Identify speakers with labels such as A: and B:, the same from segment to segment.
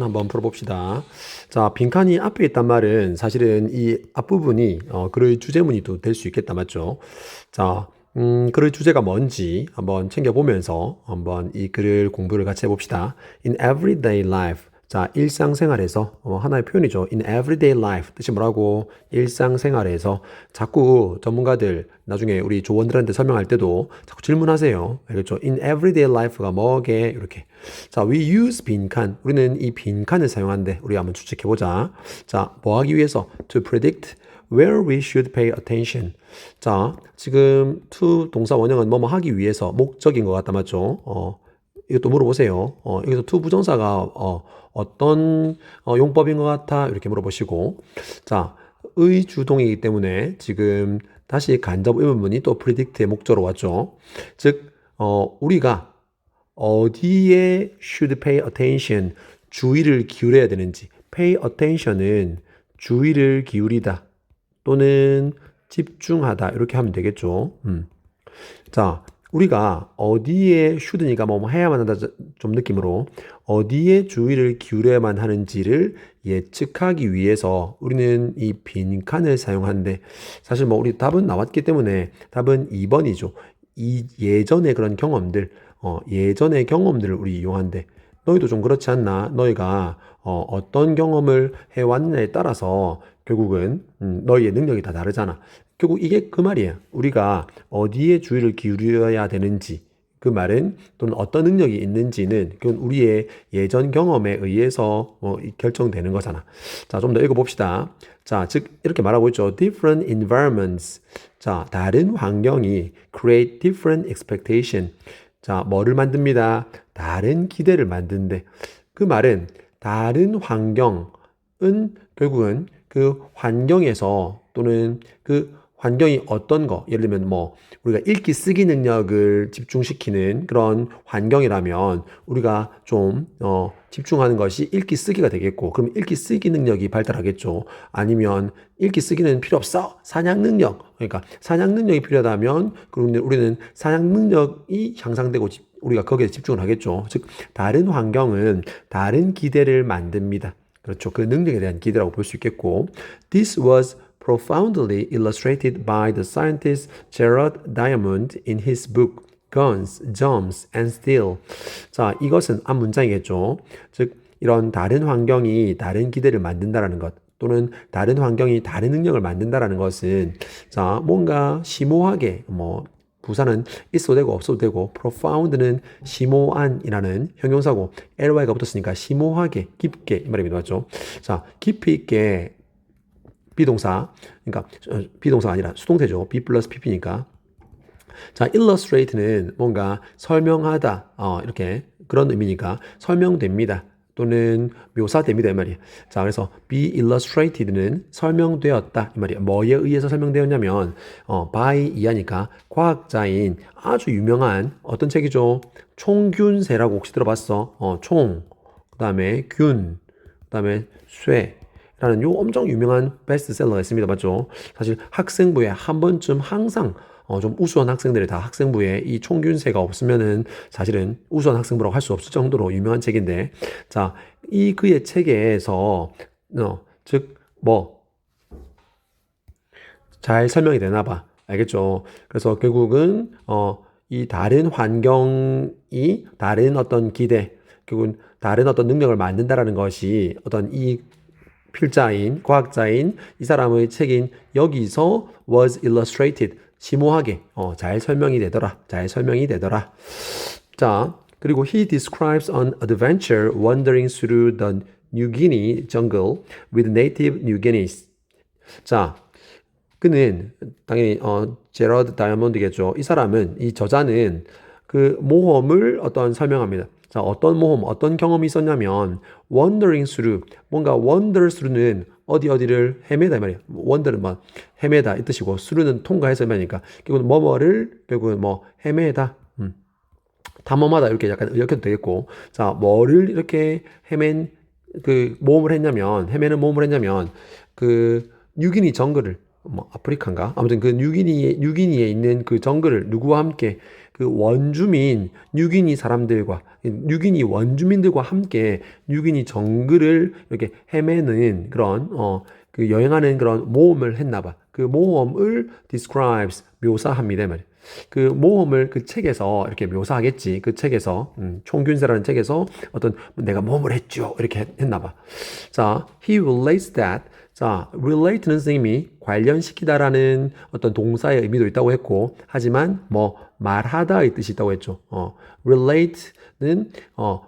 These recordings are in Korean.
A: 한번 풀어봅시다. 자, 빈칸이 앞에 있단 말은 사실은 이 앞부분이 글의 주제문이 또 될 수 있겠다, 맞죠? 자, 글의 주제가 뭔지 한번 챙겨보면서 한번 이 글을 공부를 같이 해봅시다. In everyday life. 자, 일상생활에서 하나의 표현이죠. In everyday life 뜻이 뭐라고? 일상생활에서 자꾸 전문가들 나중에 우리 조원들한테 설명할 때도 자꾸 질문하세요. 알겠죠? In everyday life가 뭐게? 이렇게. 자, we use 빈칸. 우리는 이 빈칸을 사용하는데 우리 한번 추측해보자. 자, 뭐 하기 위해서? To predict where we should pay attention. 자, 지금 to 동사 원형은 뭐뭐 하기 위해서 목적인 것 같다, 맞죠? 이것도 물어보세요. 여기서 to 부정사가 어떤 용법인 것 같아? 이렇게 물어보시고. 자, 의 주동이기 때문에 지금 다시 간접 의문문이 또 predict의 목적으로 왔죠. 즉, 우리가 어디에 should pay attention, 주의를 기울여야 되는지. pay attention은 주의를 기울이다 또는 집중하다 이렇게 하면 되겠죠. 자, 우리가 어디에 should니까 뭐 해야만 한다 좀 느낌으로 어디에 주의를 기울여야만 하는지를 예측하기 위해서 우리는 이 빈칸을 사용하는데 사실 뭐 우리 답은 나왔기 때문에 답은 2번이죠. 이 예전의 그런 경험들, 예전의 경험들을 우리 이용한데 너희도 좀 그렇지 않나? 너희가 어떤 경험을 해왔느냐에 따라서 결국은 너희의 능력이 다 다르잖아. 결국 이게 그 말이야. 우리가 어디에 주의를 기울여야 되는지 그 말은 또는 어떤 능력이 있는지는 그건 우리의 예전 경험에 의해서 결정되는 거잖아. 자, 좀 더 읽어봅시다. 자, 즉 이렇게 말하고 있죠. Different environments. 자, 다른 환경이 create different expectation. 자, 뭐를 만듭니다? 다른 기대를 만든대. 그 말은 다른 환경은 결국은 그 환경에서 또는 그 환경이 어떤 거, 예를 들면 뭐 우리가 읽기 쓰기 능력을 집중시키는 그런 환경이라면 우리가 좀 집중하는 것이 읽기 쓰기가 되겠고, 그럼 읽기 쓰기 능력이 발달하겠죠. 아니면 읽기 쓰기는 필요 없어. 사냥 능력. 그러니까 사냥 능력이 필요하다면 그러면 우리는 사냥 능력이 향상되고 우리가 거기에 집중을 하겠죠. 즉 다른 환경은 다른 기대를 만듭니다. 그렇죠. 그 능력에 대한 기대라고 볼 수 있겠고, This was profoundly illustrated by the scientist Gerard Diamond in his book Guns, Germs and Steel. 자, 이것은 앞 문장이겠죠. 즉, 이런 다른 환경이 다른 기대를 만든다라는 것, 또는 다른 환경이 다른 능력을 만든다라는 것은, 자, 뭔가 심오하게, 부사는 있어도 되고 없어도 되고, profound는 심오한이라는 형용사고, ly가 붙었으니까 심오하게, 깊게 이 말입니다. 맞죠? 자, 깊이 있게 비동사, 그러니까 비동사가 아니라 수동태죠. be 플러스 pp니까. 자, illustrate는 뭔가 설명하다, 이렇게 그런 의미니까 설명됩니다. 또는 묘사됩니다 이 말이에요. 자, 그래서 be illustrated는 설명되었다 이 말이에요. 뭐에 의해서 설명되었냐면 by 이하니까 과학자인 아주 유명한 어떤 책이죠? 총균세라고 혹시 들어봤어? 총, 그다음에 균, 그다음에 쇠. 라는 요 엄청 유명한 베스트셀러가 있습니다. 맞죠? 사실 학생부에 한 번쯤 항상 좀 우수한 학생들이 다 학생부에 이 총균세가 없으면은 사실은 우수한 학생부라고 할 수 없을 정도로 유명한 책인데, 자, 이 그의 책에서 즉 잘 설명이 되나 봐. 알겠죠? 그래서 결국은 이 다른 환경이 다른 어떤 기대, 결국은 다른 어떤 능력을 만든다라는 것이 어떤 이 필자인, 과학자인 이 사람의 책인 여기서 was illustrated, 심오하게 잘 설명이 되더라. 잘 설명이 되더라. 자, 그리고 he describes an adventure wandering through the New Guinea jungle with native New Guineans. 자, 그는 당연히 제러드 다이아몬드겠죠. 이 사람은 이 저자는 그 모험을 설명합니다. 자, 어떤 모험, 어떤 경험이 있었냐면 wandering through, 뭔가 wander through는 어디를 헤매다 이 말이에요. wander는 헤매다 이 뜻이고 through는 통과해서 말이니까 결국은 뭐뭐를 결국은 헤매다, 탐험하다 이렇게 약간 이렇게도 되겠고, 자, 뭐를 이렇게 헤맨 그 모험을 했냐면 헤매는 모험을 했냐면 그 뉴기니 정글을 아프리카인가? 아무튼 그 뉴기니에 있는 그 정글을 누구와 함께 그 원주민, 뉴기니 사람들과, 뉴기니 원주민들과 함께 뉴기니 정글을 이렇게 헤매는 그런, 그 여행하는 그런 모험을 했나 봐. 그 모험을 describes, 묘사합니다. 말이야. 그 모험을 그 책에서 이렇게 묘사하겠지. 그 책에서, 총균세라는 책에서 어떤 내가 모험을 했죠. 이렇게 했나 봐. 자, he relates that. 자, relate는 선생님이 관련시키다라는 어떤 동사의 의미도 있다고 했고, 하지만 뭐 말하다의 뜻이 있다고 했죠. relate는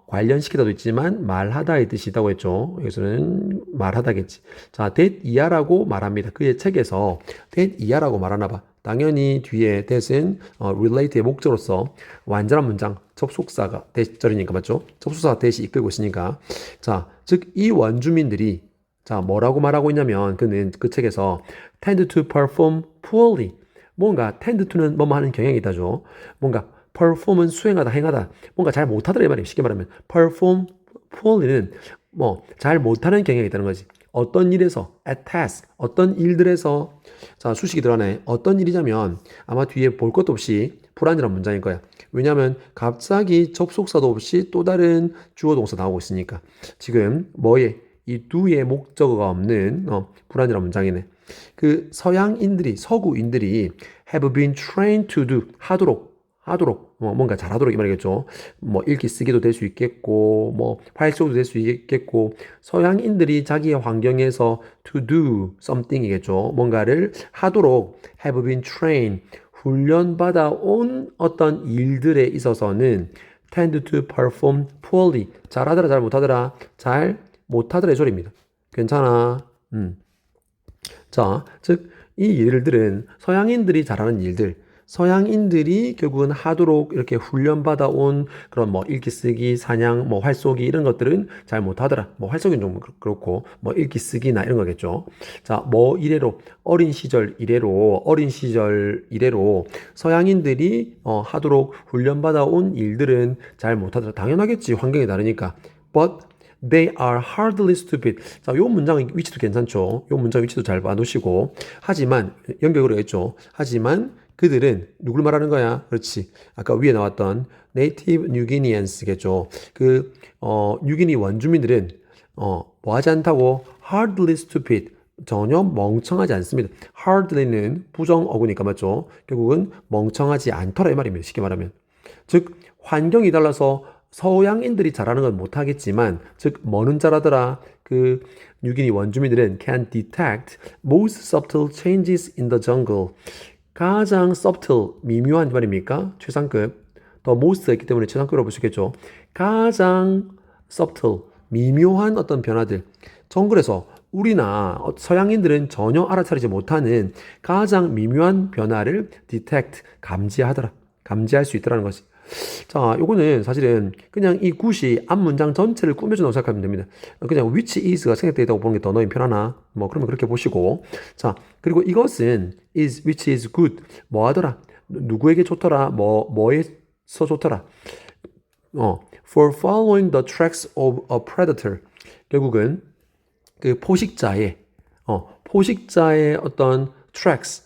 A: 관련시키다도 있지만 말하다의 뜻이 있다고 했죠. 여기서는 말하다겠지. 자, that 이하라고 말합니다. 그의 책에서 that 이하라고 말하나 봐. 당연히 뒤에 that은 relate의 목적으로서 완전한 문장, 접속사가 that절이니까 맞죠? 접속사가 that이 이끌고 있으니까. 자, 즉 이 원주민들이 자, 뭐라고 말하고 있냐면 그는 그 책에서 tend to perform poorly. 뭔가 tend to는 뭐뭐 하는 경향이 있다죠. 뭔가 perform은 수행하다, 행하다. 뭔가 잘 못하더라 이 말이에요. 쉽게 말하면 perform poorly는 뭐 잘 못하는 경향이 있다는 거지. 어떤 일에서 at task, 어떤 일들에서 자, 수식이 들어가네. 어떤 일이냐면 아마 뒤에 볼 것도 없이 불안이란 문장일 거야. 왜냐하면 갑자기 접속사도 없이 또 다른 주어 동사 나오고 있으니까. 지금 뭐에 이 두의 목적어가 없는 불안이란 문장이네. 그 서양인들이 서구인들이 have been trained to do 하도록 뭔가 잘하도록 이 말이겠죠. 뭐 읽기 쓰기도 될 수 있겠고 뭐 활동도 될 수 있겠고 서양인들이 자기의 환경에서 to do something이겠죠. 뭔가를 하도록 have been trained 훈련받아 온 어떤 일들에 있어서는 tend to perform poorly 잘하더라 잘 못하더라 잘 못하더라 이 소리입니다. 괜찮아. 자, 즉 이 일들은 서양인들이 잘하는 일들 서양인들이 결국은 하도록 이렇게 훈련받아 온 그런 뭐 읽기 쓰기 사냥 뭐 활쏘기 이런 것들은 잘 못하더라. 뭐 활쏘기는 좀 그렇고 뭐 읽기 쓰기나 이런 거겠죠. 자, 뭐 이래로 어린 시절 이래로 서양인들이 하도록 훈련받아 온 일들은 잘 못하더라. 당연하겠지. 환경이 다르니까. But they are hardly stupid. 자, 요 문장 위치도 괜찮죠. 요 문장 위치도 잘 봐두시고. 하지만 연결으로 했죠. 하지만 그들은 누굴 말하는 거야? 그렇지. 아까 위에 나왔던 Native New Guineans겠죠. 그 뉴기니 원주민들은 뭐 하지 않다고 hardly stupid. 전혀 멍청하지 않습니다. hardly는 부정어구니까 맞죠? 결국은 멍청하지 않더라 이 말입니다. 쉽게 말하면. 즉 환경이 달라서 서양인들이 잘하는 건 못하겠지만 즉 뭐는 잘하더라 그 뉴기니 원주민들은 can detect most subtle changes in the jungle 가장 subtle 미묘한 말입니까? 최상급 더 most가 있기 때문에 최상급으로 볼 수 있겠죠. 가장 subtle 미묘한 어떤 변화들 정글에서 우리나 서양인들은 전혀 알아차리지 못하는 가장 미묘한 변화를 detect 감지하더라 감지할 수 있더라는 것이 자, 요거는 사실은 그냥 이 굿이 앞문장 전체를 꾸며준다고 생각하면 됩니다. 그냥 which is가 생략되어 있다고 보는 게 더 너희 편하나? 뭐 그러면 그렇게 보시고 자, 그리고 이것은 is, which is good 뭐 하더라? 누구에게 좋더라? 뭐에서 좋더라? for following the tracks of a predator 결국은 그 포식자의 어떤 tracks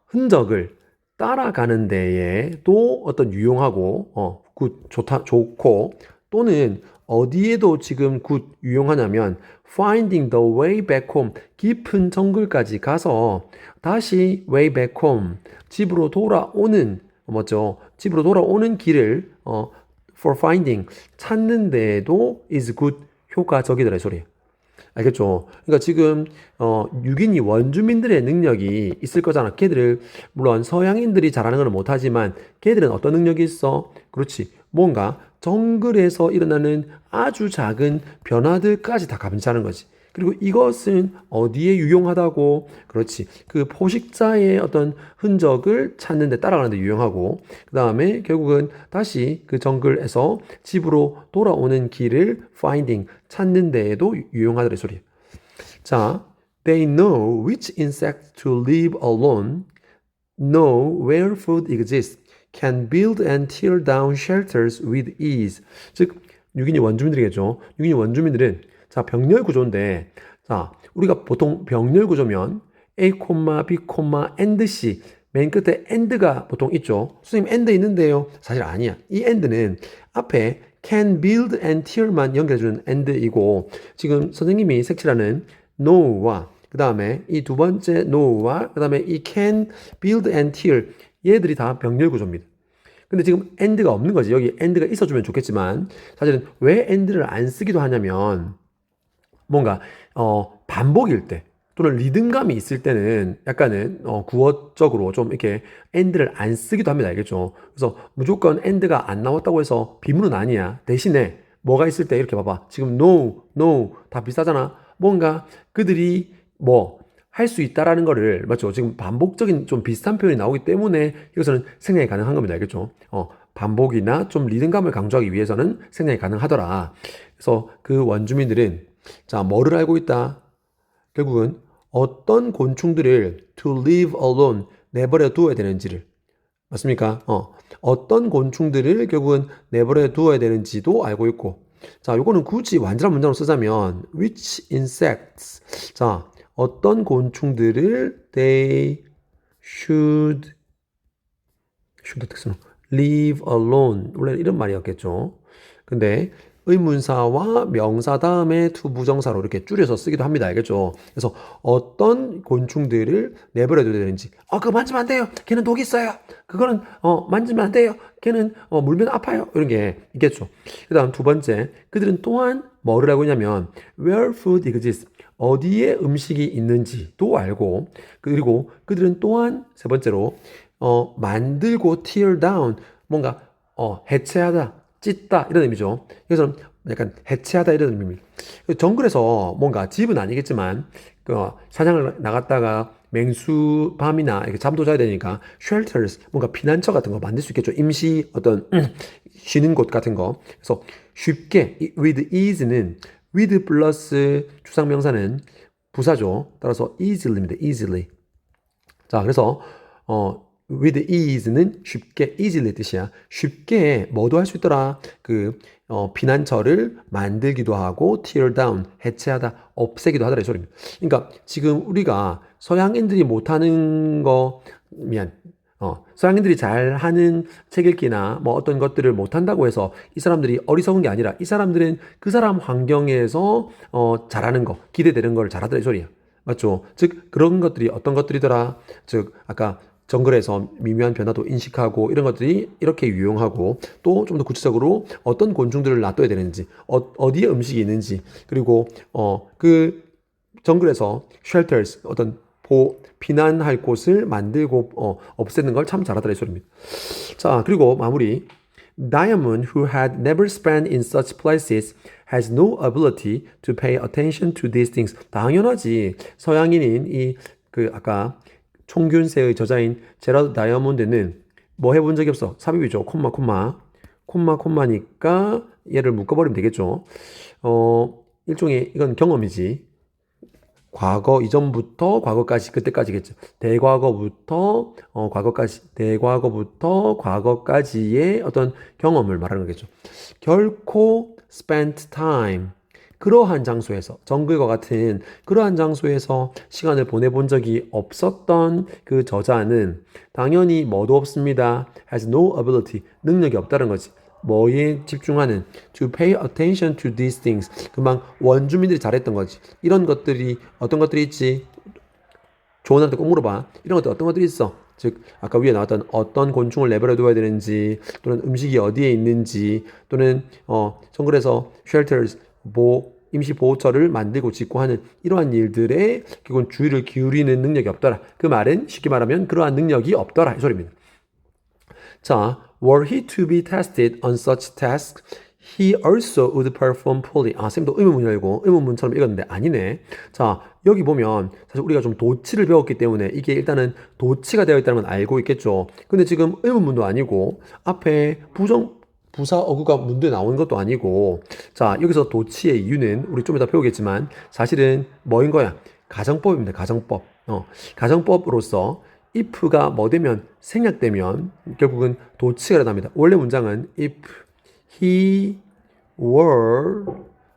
A: 흔적을 따라가는 데에도 어떤 유용하고 좋고 또는 어디에도 지금 굿 유용하냐면 finding the way back home 깊은 정글까지 가서 다시 way back home 집으로 돌아오는 뭐죠? 집으로 돌아오는 길을 for finding 찾는 데에도 is good 효과적이더라 이 소리예요. 알겠죠? 그러니까 지금 유기니 원주민들의 능력이 있을 거잖아. 걔들을 물론 서양인들이 잘하는 건 못하지만 걔들은 어떤 능력이 있어? 그렇지. 뭔가 정글에서 일어나는 아주 작은 변화들까지 다 감지하는 거지. 그리고 이것은 어디에 유용하다고? 그렇지. 그 포식자의 어떤 흔적을 찾는 데 따라가는 데 유용하고 그 다음에 결국은 다시 그 정글에서 집으로 돌아오는 길을 finding, 찾는 데에도 유용하더라 이 소리야. 자, they know which insect to leave alone, know where food exists, can build and tear down shelters with ease. 즉, 유기니 원주민들이겠죠. 유기니 원주민들은 자, 병렬 구조인데, 자, 우리가 보통 병렬 구조면 A, B, and C 맨 끝에 and가 보통 있죠. 선생님 and 있는데요. 사실 아니야. 이 and는 앞에 can build and tear만 연결해주는 and이고 지금 선생님이 색칠하는 no와 그 다음에 이 두 번째 no와 그 다음에 이 can build and tear 얘들이 다 병렬 구조입니다. 근데 지금 and가 없는 거지. 여기 and가 있어주면 좋겠지만 사실은 왜 and를 안 쓰기도 하냐면 뭔가 반복일 때 또는 리듬감이 있을 때는 약간은 구어적으로 좀 이렇게 and를 안 쓰기도 합니다. 알겠죠? 그래서 무조건 and가 안 나왔다고 해서 비문은 아니야. 대신에 뭐가 있을 때 이렇게 봐봐. 지금 no, no 다 비슷하잖아. 뭔가 그들이 뭐 할 수 있다라는 거를 맞죠? 지금 반복적인 좀 비슷한 표현이 나오기 때문에 이것은 생략이 가능한 겁니다. 알겠죠? 반복이나 좀 리듬감을 강조하기 위해서는 생략이 가능하더라. 그래서 그 원주민들은 자, 뭐를 알고 있다? 결국은 어떤 곤충들을 to leave alone 내버려 두어야 되는지를 맞습니까? 어떤 곤충들을 결국은 내버려 두어야 되는지도 알고 있고 자, 요거는 굳이 완전한 문장으로 쓰자면 which insects 자, 어떤 곤충들을 they should 특수는 leave alone 원래는 이런 말이었겠죠. 근데 의문사와 명사 다음에 to 부정사로 이렇게 줄여서 쓰기도 합니다. 알겠죠? 그래서 어떤 곤충들을 내버려둬야 되는지 그거 만지면 안 돼요. 걔는 독이 있어요. 그거는 만지면 안 돼요. 걔는 물면 아파요. 이런 게 있겠죠. 그 다음 두 번째 그들은 또한 뭐를 알고 있냐면 where food exists 어디에 음식이 있는지도 알고 그리고 그들은 또한 세 번째로 만들고 tear down 뭔가 해체하다 찢다 이런 의미죠. 그래서 약간 해체하다 이런 의미입니다. 정글에서 뭔가 집은 아니겠지만 사냥을 나갔다가 맹수 밤이나 이렇게 잠도 자야 되니까 shelters 뭔가 피난처 같은 거 만들 수 있겠죠. 임시 어떤 쉬는 곳 같은 거. 그래서 쉽게 with ease는 with 플러스 주상명사는 부사죠. 따라서 easily입니다. easily. 자, 그래서 with ease는 쉽게, easily 뜻이야. 쉽게 뭐도 할 수 있더라. 피난처를 만들기도 하고, tear down, 해체하다, 없애기도 하더라. 이 소리입니다. 그러니까 지금 우리가 서양인들이 못하는 거, 서양인들이 잘 하는 책 읽기나 뭐 어떤 것들을 못한다고 해서 이 사람들이 어리석은 게 아니라 이 사람들은 그 사람 환경에서 잘하는 거, 기대되는 걸 잘하더라. 이 소리야. 맞죠? 즉, 그런 것들이 어떤 것들이더라. 즉, 아까 정글에서 미묘한 변화도 인식하고 이런 것들이 이렇게 유용하고 또 좀 더 구체적으로 어떤 곤충들을 놔둬야 되는지 어디에 음식이 있는지 그리고 그 정글에서 shelters 어떤 피난할 곳을 만들고 없애는 걸 참 잘하더라 이 소리입니다. 자 그리고 마무리 Diamond, who had never spent in such places, has no ability to pay attention to these things. 당연하지. 서양인인 아까 총균세의 저자인 제라드 다이아몬드는 뭐 해본 적이 없어. 삽입이죠. 콤마니까 얘를 묶어버리면 되겠죠. 일종의 이건 경험이지. 과거 이전부터 과거까지 그때까지겠죠. 대과거부터 과거까지의 어떤 경험을 말하는 거겠죠. 결코 spent time 그러한 장소에서 정글과 같은 그러한 장소에서 시간을 보내본 적이 없었던 그 저자는 당연히 뭐도 없습니다. has no ability 능력이 없다는 거지. 뭐에 집중하는 to pay attention to these things 금방 원주민들이 잘했던 거지. 이런 것들이 어떤 것들이 있지? 조언한테 꼭 물어봐. 이런 것들 어떤 것들이 있어? 즉 아까 위에 나왔던 어떤 곤충을 내버려 둬야 되는지 또는 음식이 어디에 있는지 또는 정글에서 shelters 임시 보호처를 만들고 짓고 하는 이러한 일들에 결국은 주의를 기울이는 능력이 없더라. 그 말은 쉽게 말하면 그러한 능력이 없더라 이 소리입니다. 자, were he to be tested on such tasks, he also would perform poorly. 쌤도 의문문 열고 의문문처럼 읽었는데 아니네. 자, 여기 보면 사실 우리가 좀 도치를 배웠기 때문에 이게 일단은 도치가 되어 있다는 건 알고 있겠죠. 근데 지금 의문문도 아니고 앞에 부사 어구가 문제에 나오는 것도 아니고 자, 여기서 도치의 이유는 우리 좀 이따 배우겠지만 사실은 뭐인 거야? 가정법입니다. 가정법. 가정법으로서 if가 뭐 되면 생략되면 결국은 도치가 일어납니다. 원래 문장은 if he were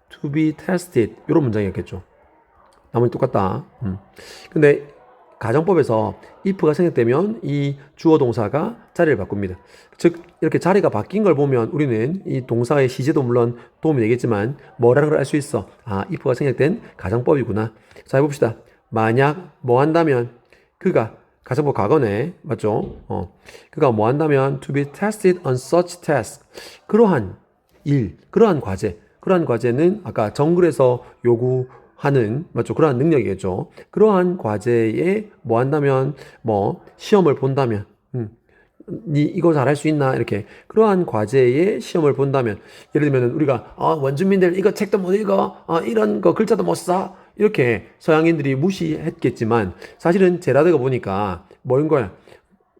A: to be tested 이런 문장이었겠죠. 나머지 똑같다. 근데 가정법에서 if가 생략되면 이 주어 동사가 자리를 바꿉니다. 즉 이렇게 자리가 바뀐 걸 보면 우리는 이 동사의 시제도 물론 도움이 되겠지만 뭐라는 걸 알 수 있어. 아, if가 생략된 가정법이구나. 자, 해봅시다. 만약 뭐 한다면 그가 가정법 과거네. 맞죠? 그가 뭐 한다면 to be tested on such task. 그러한 일, 그러한 과제. 그러한 과제는 아까 정글에서 요구하는 맞죠? 그러한 능력이겠죠. 그러한 과제에 뭐 한다면 뭐 시험을 본다면 니 이거 잘할 수 있나 이렇게 그러한 과제에 시험을 본다면 예를 들면 우리가 원주민들 이거 책도 못 읽어 이런 거 글자도 못 써 이렇게 서양인들이 무시했겠지만 사실은 제라드가 보니까 뭐인 거야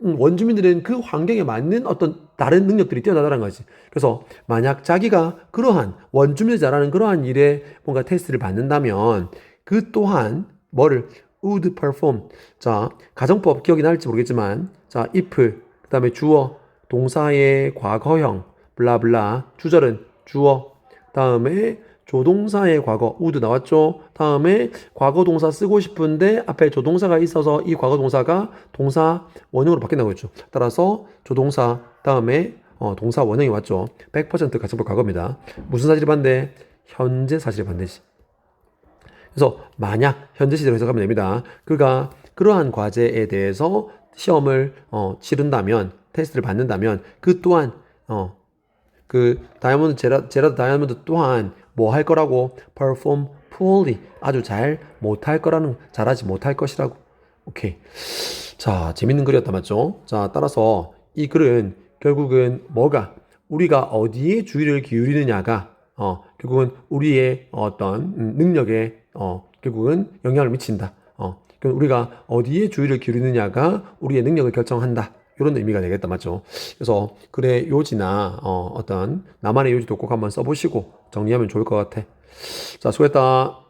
A: 원주민들은 그 환경에 맞는 어떤 다른 능력들이 뛰어나다는 거지. 그래서 만약 자기가 그러한 원주민들 잘하는 그러한 일에 뭔가 테스트를 받는다면 그 또한 뭐를 would perform. 자, 가정법 기억이 날지 모르겠지만 자, if 그다음에 주어 동사의 과거형 블라블라 주절은 주어 다음에 조동사의 과거 would 나왔죠. 다음에 과거 동사 쓰고 싶은데 앞에 조동사가 있어서 이 과거 동사가 동사 원형으로 바뀐다고 했죠. 따라서 조동사 다음에 동사 원형이 왔죠. 100% 가정법 과거입니다. 무슨 사실이 반대? 현재 사실이 반대지. 그래서 만약 현재 시제로 해석하면 됩니다. 그가 그러한 과제에 대해서 시험을 치른다면 테스트를 받는다면 그 또한 그 다이아몬드 제라드 다이아몬드 또한 뭐 할 거라고 perform poorly 아주 잘 못할 거라는 잘하지 못할 것이라고. 오케이. 자, 재밌는 글이었다 맞죠? 자, 따라서 이 글은 결국은 뭐가 우리가 어디에 주의를 기울이느냐가 결국은 우리의 어떤 능력에 결국은 영향을 미친다. 그럼 우리가 어디에 주의를 기울이느냐가 우리의 능력을 결정한다. 이런 의미가 되겠다 맞죠? 그래서 글의 요지나 어떤 나만의 요지도 꼭 한번 써보시고 정리하면 좋을 것 같아. 자, 수고했다.